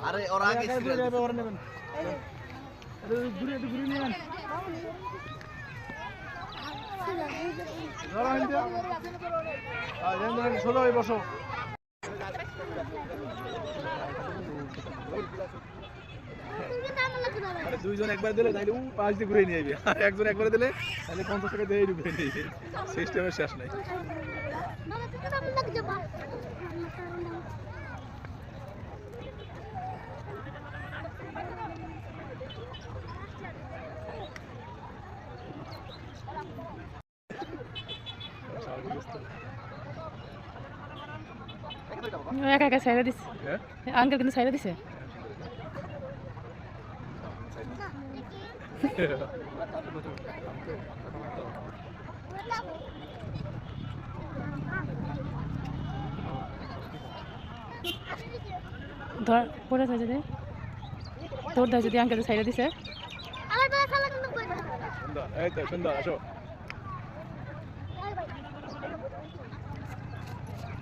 আরে ওরা আগে ওরা নেবেন ঘুরে একটু ঘুরে নিয়ে সোজা হয়ে বসো দুইজন একবার দিলে তাইলে পাঁচ দিয়ে ঘুরে নিয়ে যাবে আর একজন একবার দিলে তাহলে 50 টাকা দিয়ে ঘুরে নিয়ে যাবে সিস্টেমের শেষ নাই একা একা সাইরা দিছে আঙ্কেল কিন্তু সাইরা দিছে ধর পড়ে যায় যদি তোর দায় যদি আঙ্কেল সাইরা দিছে এই তো সুন্দর আসো